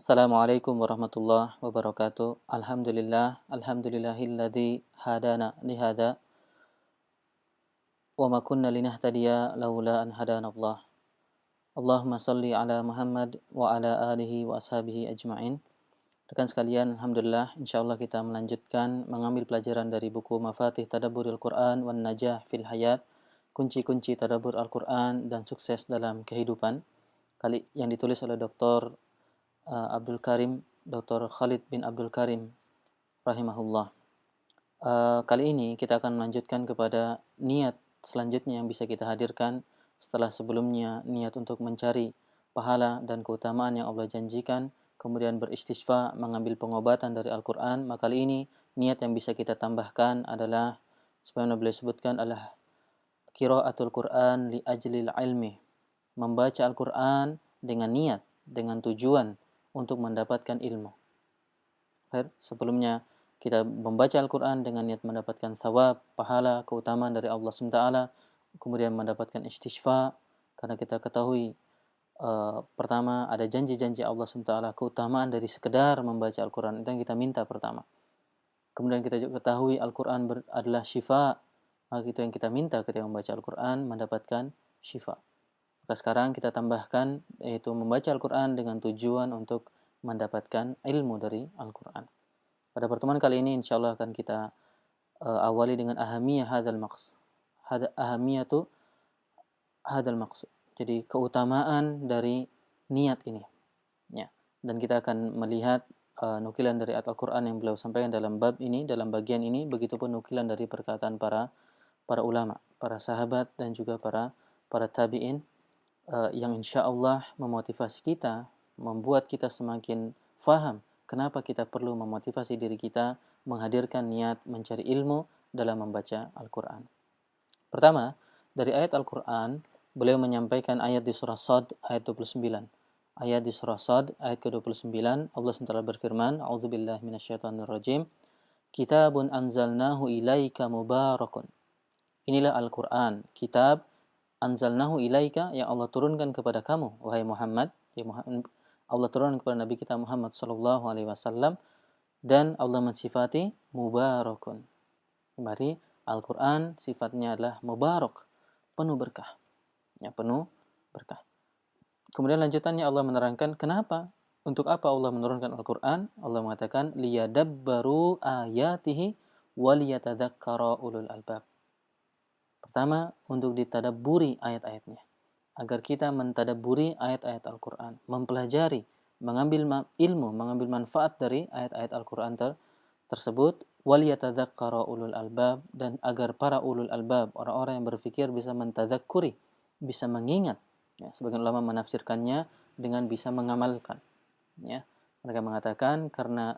Assalamualaikum warahmatullahi wabarakatuh. Alhamdulillahilladzi hadana lihada wa ma kunna linahtadiya laula an hadanallah. Allahumma salli ala Muhammad wa ala alihi wa ashabihi ajma'in. Rekan sekalian, alhamdulillah insyaallah kita melanjutkan mengambil pelajaran dari buku Mafatih Tadabburil Quran wan Najah fil Hayat, kunci-kunci tadabbur Al-Quran dan sukses dalam kehidupan. Kali yang ditulis oleh Abdul Karim, Dr. Khalid bin Abdul Karim rahimahullah. Kali ini kita akan melanjutkan kepada niat selanjutnya yang bisa kita hadirkan setelah sebelumnya niat untuk mencari pahala dan keutamaan yang Allah janjikan, kemudian beristisqa mengambil pengobatan dari Al-Quran. Maka kali ini niat yang bisa kita tambahkan adalah sebagaimana beliau sebutkan adalah qiraatul Quran li ajlil ilmi, membaca Al-Quran dengan niat, dengan tujuan untuk mendapatkan ilmu. Sebelumnya kita membaca Al-Quran dengan niat mendapatkan thawab, pahala, keutamaan dari Allah SWT, kemudian mendapatkan istisqa, karena kita ketahui pertama ada janji-janji Allah SWT, keutamaan dari sekedar membaca Al-Quran, itu yang kita minta pertama. Kemudian kita juga ketahui Al-Quran adalah syifa, maka itu yang kita minta ketika membaca Al-Quran, mendapatkan syifa. Maka sekarang kita tambahkan, yaitu membaca Al-Quran dengan tujuan untuk mendapatkan ilmu dari Al-Quran. Pada pertemuan kali ini insyaallah akan kita awali dengan ahamiyah hadzal maqsad. Ahamiyatu hadzal maqsad. Jadi keutamaan dari niat ini. Ya. Dan kita akan melihat nukilan dari ayat Al-Qur'an yang beliau sampaikan dalam bab ini, dalam bagian ini, begitupun nukilan dari perkataan para ulama, para sahabat dan juga para tabi'in yang insyaallah memotivasi kita, membuat kita semakin faham kenapa kita perlu memotivasi diri kita menghadirkan niat mencari ilmu dalam membaca Al-Quran. Pertama, dari ayat Al-Quran, beliau menyampaikan ayat di surah Sad ayat 29. Ayat di surah Sad ayat ke-29, Allah SWT berfirman, A'udzubillahi minasyaitonirrajim, Kitabun anzalnahu ilaika mubarakun. Inilah Al-Quran, kitab anzalnahu ilaika yang Allah turunkan kepada kamu, wahai Muhammad. Allah turunkan kepada Nabi kita Muhammad sallallahu alaihi wasallam, dan Allah mensifati mubarakun. Mari Al-Quran sifatnya adalah mubarak, penuh berkah. Ya, penuh berkah. Kemudian lanjutannya Allah menerangkan kenapa, untuk apa Allah menurunkan Al-Quran. Allah mengatakan liyadabbaru ayatihi waliyatadzakkara ulul albab. Pertama, untuk ditadabburi ayat-ayatnya, agar kita mentadabburi ayat-ayat Al-Quran, mempelajari, mengambil ilmu, mengambil manfaat dari ayat-ayat Al-Quran tersebut, waliyatadzakkara ulul albab, dan agar para ulul albab, orang-orang yang berfikir, bisa mentadzakkuri, bisa mengingat. Ya, sebagian ulama menafsirkannya dengan bisa mengamalkan. Ya, mereka mengatakan karena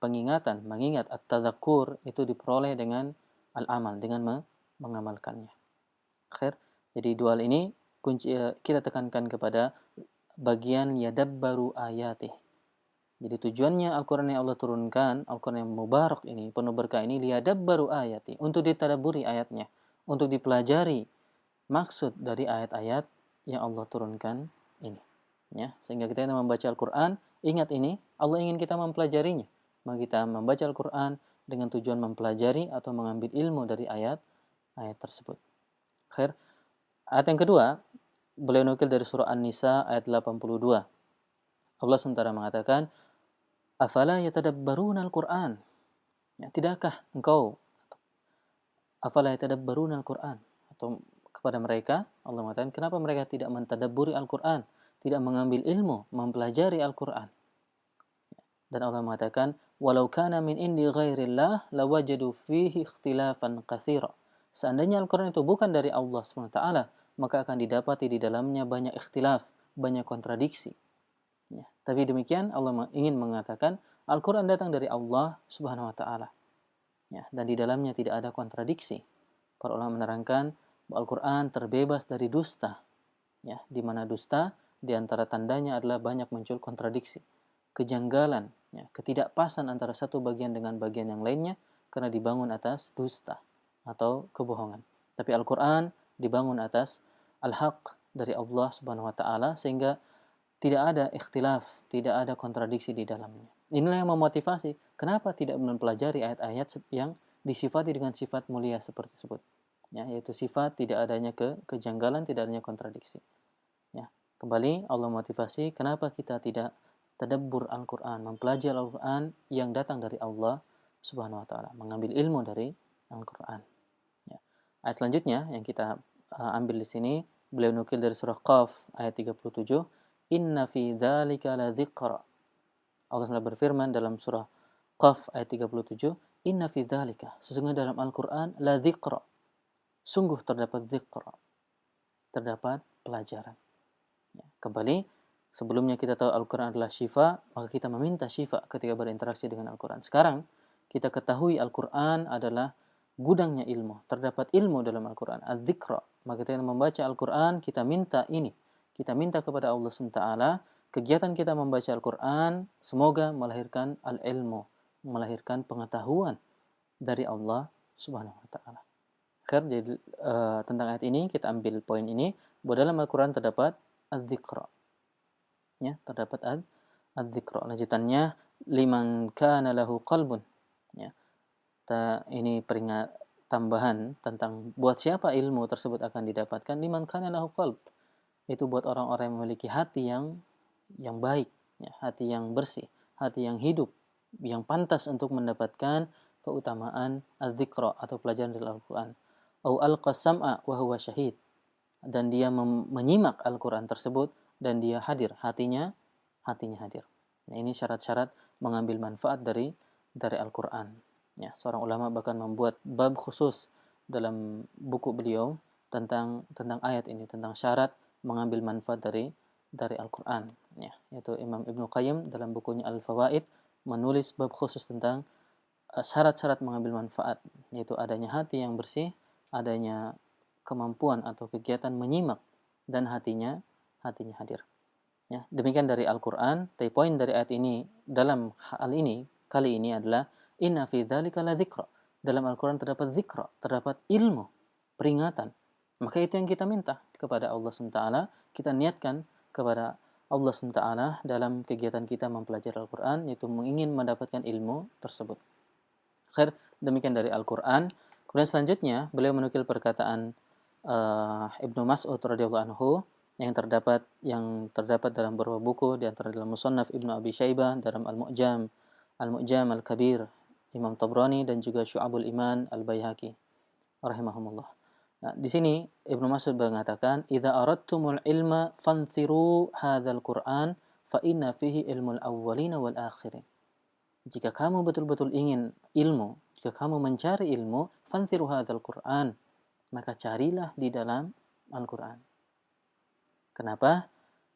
mengingat at-tadzakkur itu diperoleh dengan al-amal, dengan mengamalkannya. Akhir. Jadi dua hal ini kunci kita tekankan kepada bagian yadabbaru ayatih. Jadi tujuannya Al-Quran yang Allah turunkan, Al-Quran yang mubarak ini, penuh berkah ini, liyadabbaru ayati, untuk ditadaburi ayatnya, untuk dipelajari maksud dari ayat-ayat yang Allah turunkan ini. Ya, sehingga kita membaca Al-Quran, ingat ini, Allah ingin kita mempelajarinya. Maka kita membaca Al-Quran dengan tujuan mempelajari atau mengambil ilmu dari ayat tersebut. Akhir. Ayat yang kedua, beliau nukil dari surah An-Nisa ayat 82. Allah sementara mengatakan, Afala yatadabbaruna al-Qur'an. Ya, tidakkah engkau afala yatadabbaruna al-Qur'an? Atau kepada mereka Allah mengatakan, kenapa mereka tidak mentadabburi Al-Qur'an, tidak mengambil ilmu, mempelajari Al-Qur'an? Dan Allah mengatakan, walau kana min indi ghairillah lawajadu fihi ikhtilafan katsira. Seandainya Al-Qur'an itu bukan dari Allah SWT, maka akan didapati di dalamnya banyak ikhtilaf, banyak kontradiksi. Ya. Tapi demikian Allah ingin mengatakan Al-Quran datang dari Allah Subhanahu Wa Taala. Ya, dan di dalamnya tidak ada kontradiksi. Para ulama menerangkan bahwa Al-Quran terbebas dari dusta. Ya, di mana dusta di antara tandanya adalah banyak muncul kontradiksi, kejanggalan, ya, ketidakpasan antara satu bagian dengan bagian yang lainnya karena dibangun atas dusta atau kebohongan. Tapi Al-Quran dibangun atas al-haq dari Allah Subhanahu Wa Taala, sehingga tidak ada ikhtilaf, tidak ada kontradiksi di dalamnya. Inilah yang memotivasi. Kenapa tidak mempelajari ayat-ayat yang disifati dengan sifat mulia seperti tersebut? Ya, yaitu sifat tidak adanya kejanggalan, tidak adanya kontradiksi. Ya, kembali Allah motivasi kenapa kita tidak tadabbur Al-Quran, mempelajari Al-Quran yang datang dari Allah Subhanahu wa taala, mengambil ilmu dari Al-Quran. Ya. Ayat selanjutnya yang kita ambil di sini, beliau nukil dari surah Qaf ayat 37, "Inna fi dzalika ladzikra." Allah SWT berfirman dalam surah Qaf ayat 37, "Inna fi dzalika." Sesungguhnya dalam Al-Qur'an ladzikra. Sungguh terdapat zikra, terdapat pelajaran. Ya, kembali, sebelumnya kita tahu Al-Quran adalah syifa, maka kita meminta syifa ketika berinteraksi dengan Al-Quran. Sekarang, kita ketahui Al-Quran adalah gudangnya ilmu. Terdapat ilmu dalam Al-Quran, az-zikra. Maka kita membaca Al-Quran, kita minta ini. Kita minta kepada Allah SWT, kegiatan kita membaca Al-Quran, semoga melahirkan al-ilmu, melahirkan pengetahuan dari Allah Subhanahu wa taala. Jadi tentang ayat ini kita ambil poin ini, bahwa dalam Al-Quran terdapat az-zikra. Ya, terdapat az-zikra. Lanjutannya, liman kana lahu qalbun. Ya. Ini peringat tambahan tentang buat siapa ilmu tersebut akan didapatkan. Liman kana lahu qalb. Itu buat orang-orang yang memiliki hati yang baik, ya, hati yang bersih, hati yang hidup, yang pantas untuk mendapatkan keutamaan az-zikra atau pelajaran dari Al-Quran. Au alqasam'a wa huwa syahid. Dan dia menyimak Al-Quran tersebut dan dia hadir, hatinya hadir. Nah, ini syarat-syarat mengambil manfaat dari Al-Quran. Ya, seorang ulama bahkan membuat bab khusus dalam buku beliau tentang ayat ini, tentang syarat mengambil manfaat dari Al-Quran. Ya, yaitu Imam Ibnu Qayyim dalam bukunya Al-Fawaid menulis bab khusus tentang syarat-syarat mengambil manfaat, yaitu adanya hati yang bersih, adanya kemampuan atau kegiatan menyimak, dan hatinya hadir. Ya, demikian dari Al-Quran. Tapi poin dari ayat ini dalam hal ini kali ini adalah inna fi dzalika ladzikra. Dalam Al-Quran terdapat zikra, terdapat ilmu, peringatan. Maka itu yang kita minta kepada Allah SWT. Kita niatkan kepada Allah SWT dalam kegiatan kita mempelajari Al-Quran, yaitu ingin mendapatkan ilmu tersebut. Khair, demikian dari Al-Quran. Kemudian selanjutnya beliau menukil perkataan Ibnu Mas'ud radhiyallahu anhu yang terdapat dalam beberapa buku, di antara dalam Musannaf Ibnu Abi Syaibah, dalam Al-Mu'jam Al-Kabir Imam Tabrani, dan juga Syu'abul Iman Al-Baihaqi rahimahumullah. Nah, di sini Ibnu Mas'ud mengatakan, "Idza aradtumul ilma fanthiru hadzal Qur'an fa inna fihi ilmul awwalin wal akhirin." Jika kamu betul-betul ingin ilmu, jika kamu mencari ilmu, fanthiru hadzal Qur'an, maka carilah di dalam Al-Quran. Kenapa?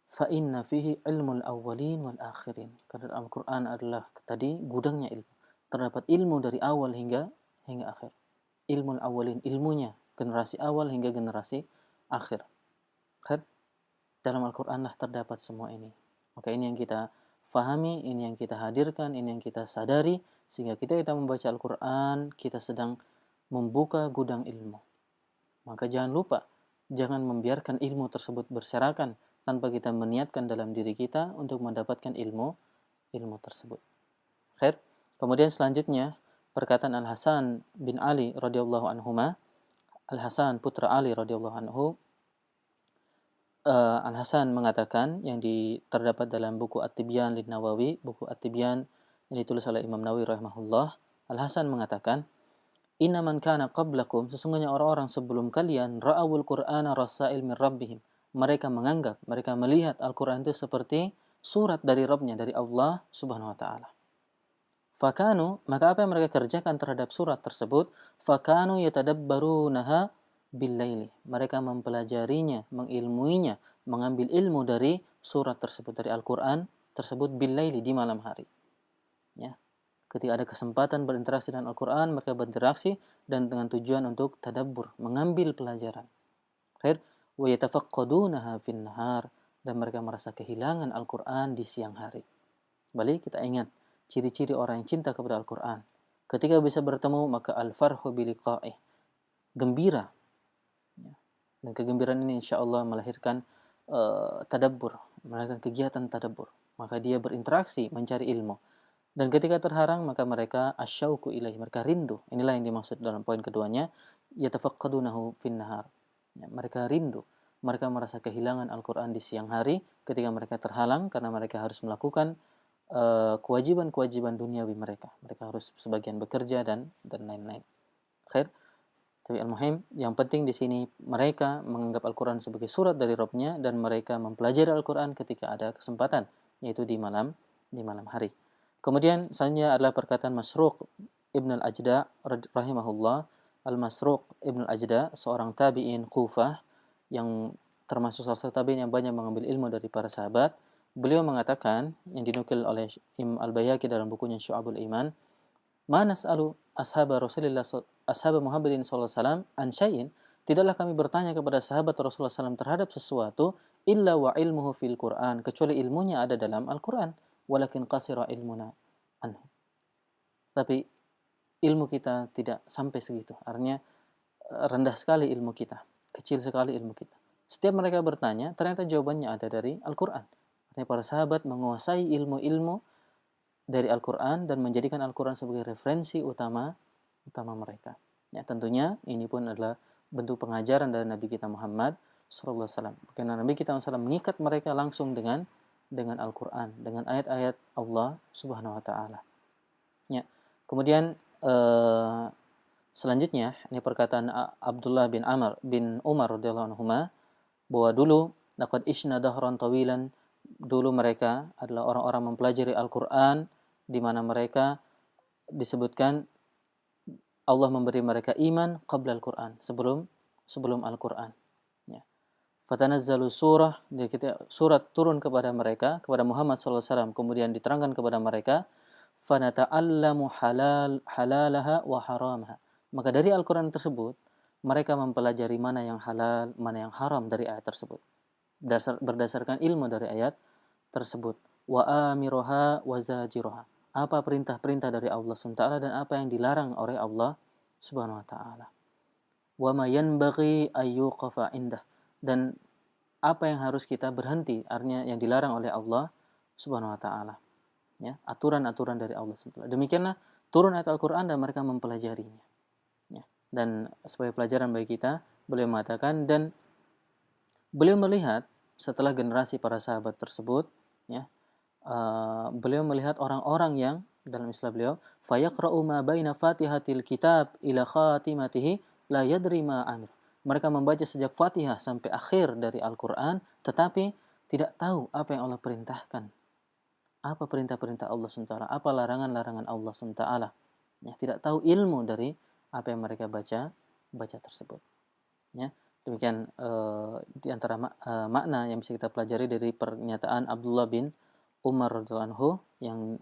Fa inna fihi ilmul awwalin wal akhirin. Karena Al-Quran adalah tadi gudangnya ilmu. Terdapat ilmu dari awal hingga akhir. Ilmul awwalin, ilmunya generasi awal hingga generasi akhir. Dalam Al-Quran lah terdapat semua ini. Maka ini yang kita fahami, ini yang kita hadirkan, ini yang kita sadari, sehingga kita membaca Al-Quran, kita sedang membuka gudang ilmu. Maka jangan lupa, jangan membiarkan ilmu tersebut berserakan tanpa kita meniatkan dalam diri kita untuk mendapatkan ilmu tersebut. Khair. Kemudian selanjutnya perkataan Al-Hasan bin Ali radhiyallahu anhuma. Al-Hasan putra Ali radhiyallahu anhu. Al-Hasan mengatakan yang terdapat dalam buku At-Tibyan lin-Nawawi, buku At-Tibyan yang ditulis oleh Imam Nawawi rahimahullah. Al-Hasan mengatakan, "Inna man kana qablakum," sesungguhnya orang-orang sebelum kalian, ra'awul Qur'ana rasail min rabbihim. Mereka menganggap, mereka melihat Al-Quran itu seperti surat dari Rabbnya, dari Allah Subhanahu wa taala. Fakanu, maka apa yang mereka kerjakan terhadap surat tersebut? Fakanu yatadabbarunaha bil-laili. Mereka mempelajarinya, mengilmuinya, mengambil ilmu dari surat tersebut, dari Al-Quran tersebut bil-laili, di malam hari. Ya. Ketika ada kesempatan berinteraksi dengan Al-Quran, mereka berinteraksi dan dengan tujuan untuk tadabbur, mengambil pelajaran. Khair, wa yatafaqqadunaha fin nahar, dan mereka merasa kehilangan Al-Quran di siang hari. Balik kita ingat ciri-ciri orang yang cinta kepada Al-Quran. Ketika bisa bertemu, maka al-farhu biliqa'ih, gembira. Dan kegembiraan ini insya Allah melahirkan tadabbur, melakukan kegiatan tadabbur. Maka dia berinteraksi, mencari ilmu. Dan ketika terharang, maka mereka asyauku ilaih, mereka rindu. Inilah yang dimaksud dalam poin keduanya, yatafaqadunahu fin nahar. Ya, mereka rindu. Mereka merasa kehilangan Al-Quran di siang hari ketika mereka terhalang karena mereka harus melakukan kewajiban-kewajiban duniawi mereka. Mereka harus sebagian bekerja dan lain-lain. Khair. Tapi al-muhim, yang penting di sini mereka menganggap Al-Quran sebagai surat dari Rabb-nya dan mereka mempelajari Al-Quran ketika ada kesempatan, yaitu di malam hari. Kemudian selanjutnya adalah perkataan Masruq Ibn al-Ajda rahimahullah. Al-Masruq Ibn al-Ajda, seorang tabi'in Kufah yang termasuk salah satu tabi'in yang banyak mengambil ilmu dari para sahabat. Beliau mengatakan, yang dinukil oleh Imam Al-Baihaqi dalam bukunya Syu'abul Iman, "Ma nas'alu ashab Muhammadin sallallahu alaihi wasallam an syai'in." Tidaklah kami bertanya kepada sahabat Rasulullah SAW terhadap sesuatu illa wa ilmuhu fil Qur'an, kecuali ilmunya ada dalam Al-Qur'an, walakin qasira ilmuna anhu. Tapi ilmu kita tidak sampai segitu. Artinya rendah sekali ilmu kita, kecil sekali ilmu kita. Setiap mereka bertanya, ternyata jawabannya ada dari Al-Qur'an. Artinya para sahabat menguasai ilmu-ilmu dari Al-Quran dan menjadikan Al-Quran sebagai referensi utama mereka. Ya, tentunya ini pun adalah bentuk pengajaran dari Nabi kita Muhammad sallallahu alaihi wasallam. Karena Nabi kita SAW mengikat mereka langsung dengan Al-Quran, dengan ayat-ayat Allah Subhanahu wa taala. Ya. Kemudian selanjutnya ini perkataan Abdullah bin Amr bin Umar radhiyallahu anhuma, bahwa dulu laqad ishna dahran tawilan, dulu mereka adalah orang-orang mempelajari Al-Quran, di mana mereka disebutkan Allah memberi mereka iman qabla Al-Quran, sebelum Al-Quran. Ya. Fatanazzalu surah, surat turun kepada mereka, kepada Muhammad SAW, kemudian diterangkan kepada mereka, fanata'allamu halalaha wa haramaha. Maka dari Al-Quran tersebut, mereka mempelajari mana yang halal, mana yang haram dari ayat tersebut. Berdasarkan ilmu dari ayat tersebut. Wa amiroha wa zajiroha. Apa perintah-perintah dari Allah SWT dan apa yang dilarang oleh Allah Subhanahu wa taala. Wa ma yanbaghi ayyuqafa indah, dan apa yang harus kita berhenti, artinya yang dilarang oleh Allah Subhanahu wa taala. Ya, aturan-aturan dari Allah SWT. Demikianlah turun ayat Al-Qur'an dan mereka mempelajarinya. Ya. Dan sebagai pelajaran bagi kita, beliau mengatakan, dan beliau melihat setelah generasi para sahabat tersebut, ya, beliau melihat orang-orang yang dalam istilah beliau, fayaqra'u ma baina fatihatil kitab ila khatimatihi la yadri ma amir. Mereka membaca sejak Fatihah sampai akhir dari Al-Qur'an, tetapi tidak tahu apa yang Allah perintahkan. Apa perintah-perintah Allah SWT, apa larangan-larangan Allah SWT. Ya, tidak tahu ilmu dari apa yang mereka baca tersebut. Ya, demikian di antara makna yang bisa kita pelajari dari pernyataan Abdullah bin Umar radhiyallahu anhu yang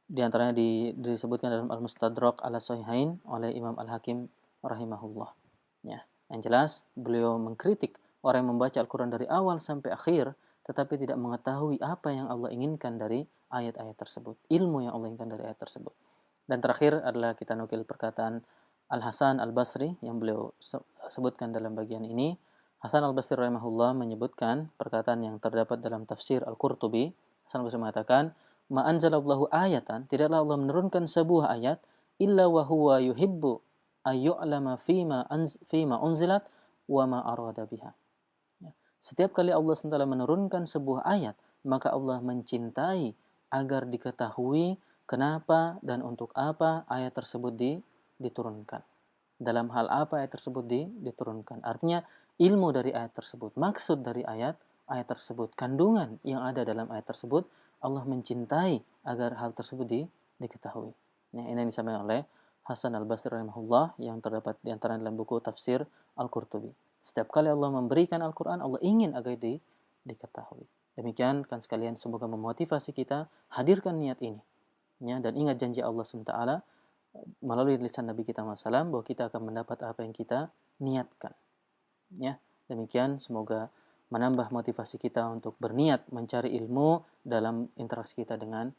diantaranya disebutkan dalam Al-Mustadrak ala Sahihain oleh Imam Al-Hakim rahimahullah. Ya, yang jelas beliau mengkritik orang yang membaca Al-Quran dari awal sampai akhir tetapi tidak mengetahui apa yang Allah inginkan dari ayat-ayat tersebut, ilmu yang Allah inginkan dari ayat tersebut. Dan terakhir adalah kita nukil perkataan Al-Hasan Al-Basri yang beliau sebutkan dalam bagian ini. Hasan Al-Basri rahimahullah menyebutkan perkataan yang terdapat dalam tafsir Al-Qurtubi. Hasan Al-Basri mengatakan, "Ma anzalallahu ayatan," tidaklah Allah menurunkan sebuah ayat, "illa wa huwa yuhibbu ayyu'lama fima unzilat wa ma arada biha." Ya. Setiap kali Allah SWT menurunkan sebuah ayat, maka Allah mencintai agar diketahui kenapa dan untuk apa ayat tersebut diturunkan. Dalam hal apa ayat tersebut diturunkan. Artinya ilmu dari ayat tersebut, maksud dari ayat tersebut, kandungan yang ada dalam ayat tersebut, Allah mencintai agar hal tersebut diketahui. Nah, ini yang disampaikan oleh Hasan Al-Basri rahimahullah yang terdapat di antara dalam buku tafsir Al-Qurtubi. Setiap kali Allah memberikan Al-Quran, Allah ingin agar diketahui. Demikian kan sekalian, semoga memotivasi kita hadirkan niat ini. Ya, dan ingat janji Allah SWT melalui lisan Nabi kita SAW bahwa kita akan mendapat apa yang kita niatkan. Ya, demikian semoga menambah motivasi kita untuk berniat mencari ilmu dalam interaksi kita dengan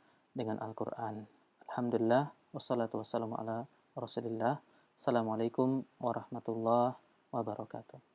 Al-Quran. Alhamdulillah, wassalatu wassalamu ala Rasulillah. Assalamualaikum warahmatullahi wabarakatuh.